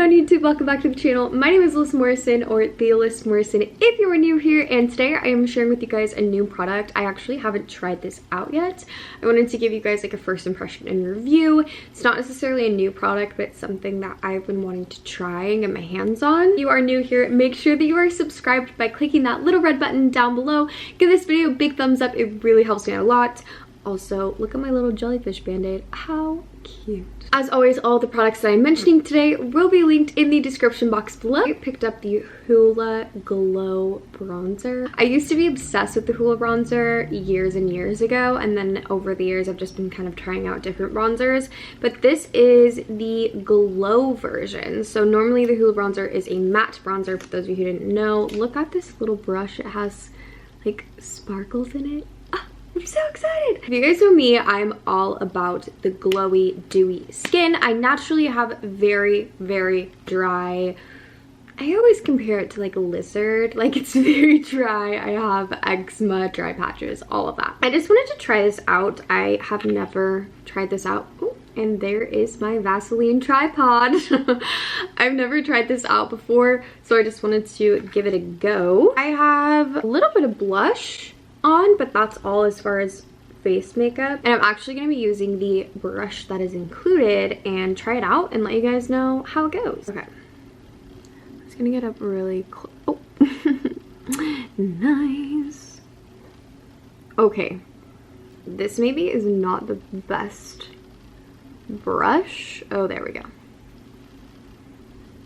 on YouTube? Welcome back to the channel. My name is Alyssa Morrison, or Thealys Morrison if you are new here, and today I am sharing with you guys a new product. I actually haven't tried this out yet. I wanted to give you guys like a first impression and review. It's not necessarily a new product, but it's something that I've been wanting to try and get my hands on. If you are new here, make sure that you are subscribed by clicking that little red button down below. Give this video a big thumbs up. It really helps me out a lot. Also, look at my little jellyfish band-aid. How cute. As always, all the products that I'm mentioning today will be linked in the description box below. I picked up the Hoola Glow Bronzer. I used to be obsessed with the Hoola bronzer years and years ago, and then over the years I've just been kind of trying out different bronzers, but this is the glow version. So normally the Hoola bronzer is a matte bronzer. For those of you who didn't know, look at this little brush. It has like sparkles in it. I'm so excited. If you guys know me, I'm all about the glowy, dewy skin. I naturally have very, very dry, I always compare it to like a lizard. Like, it's very dry. I have eczema, dry patches, all of that. I just wanted to try this out. I have never tried this out. Ooh, and there is my Vaseline tripod. I've never tried this out before, so I just wanted to give it a go. I have a little bit of blush on, but that's all as far as face makeup, and I'm actually going to be using the brush that is included and try it out and let you guys know how it goes. Okay, I'm just gonna get up really close. Oh, nice. Okay, this maybe is not the best brush. Oh, there we go.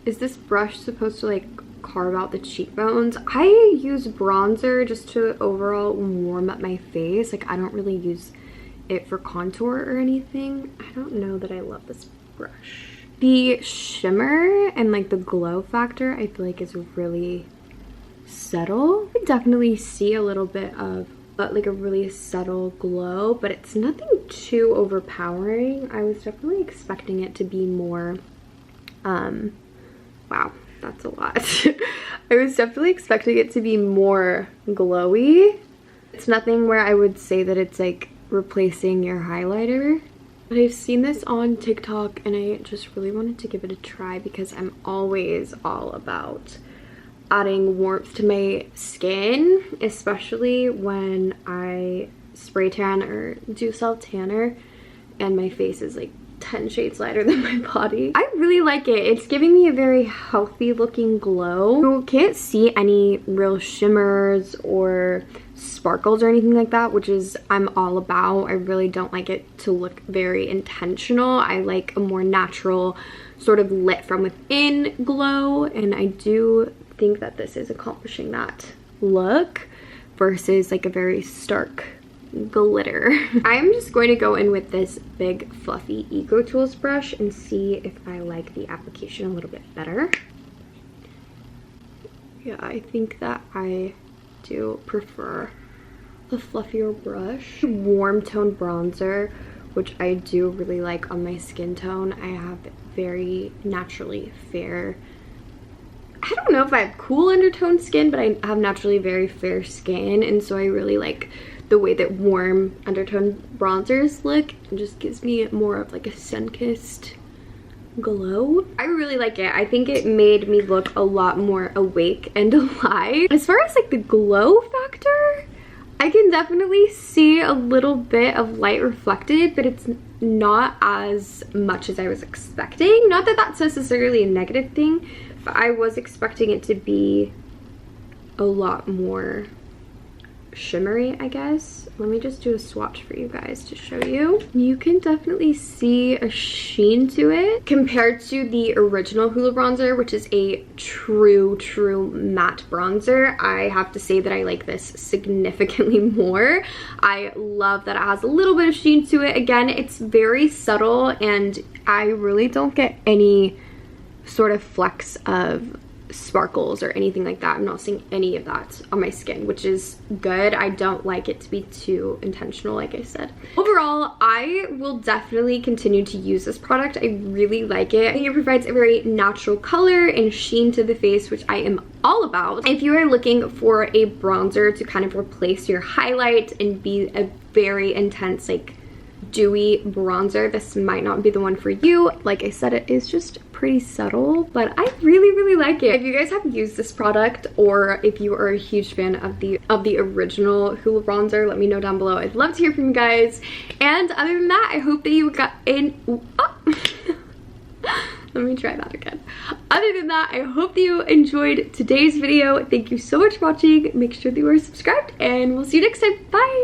Is this brush supposed to like carve out the cheekbones? I use bronzer just to overall warm up my face. Like, I don't really use it for contour or anything. I don't know that I love this brush. The shimmer and like the glow factor I feel like is really subtle. I definitely see a little bit of like a really subtle glow, but it's nothing too overpowering. I was definitely expecting it to be more wow, that's a lot. I was definitely expecting it to be more glowy. It's nothing where I would say that it's like replacing your highlighter. But I've seen this on TikTok and I just really wanted to give it a try because I'm always all about adding warmth to my skin, especially when I spray tan or do self tanner and my face is like 10 shades lighter than my body. I really like it. It's giving me a very healthy looking glow. You can't see any real shimmers or sparkles or anything like that, which is I'm all about. I really don't like it to look very intentional. I like a more natural sort of lit from within glow, and I do think that this is accomplishing that look versus like a very stark glitter. I'm just going to go in with this big fluffy Eco Tools brush and see if I like the application a little bit better. Yeah, I think that I do prefer the fluffier brush. Warm tone bronzer, which I do really like on my skin tone. I have very naturally fair, I don't know if I have cool undertone skin, but I have naturally very fair skin, and so I really like the way that warm undertone bronzers look. It just gives me more of like a sun-kissed glow. I really like it. I think it made me look a lot more awake and alive. As far as like the glow factor, I can definitely see a little bit of light reflected, but it's not as much as I was expecting. Not that that's necessarily a negative thing, but I was expecting it to be a lot more shimmery, I guess. Let me just do a swatch for you guys to show you. You can definitely see a sheen to it compared to the original Hoola bronzer, which is a true matte bronzer. I have to say that I like this significantly more. I love that it has a little bit of sheen to it. Again, it's very subtle and I really don't get any sort of flecks of sparkles or anything like that. I'm not seeing any of that on my skin, which is good. I don't like it to be too intentional, like I said. Overall, I will definitely continue to use this product. I really like it. I think it provides a very natural color and sheen to the face, which I am all about. If you are looking for a bronzer to kind of replace your highlight and be a very intense, like dewy bronzer, this might not be the one for you. Like I said, it is just pretty subtle, but I really like it. If you guys have used this product, or if you are a huge fan of the original Hoola bronzer, let me know down below. I'd love to hear from you guys. And other than that, I hope that you got in. Let me try that again. Other than that, I hope that you enjoyed today's video. Thank you so much for watching. Make sure that you are subscribed, and we'll see you next time. Bye!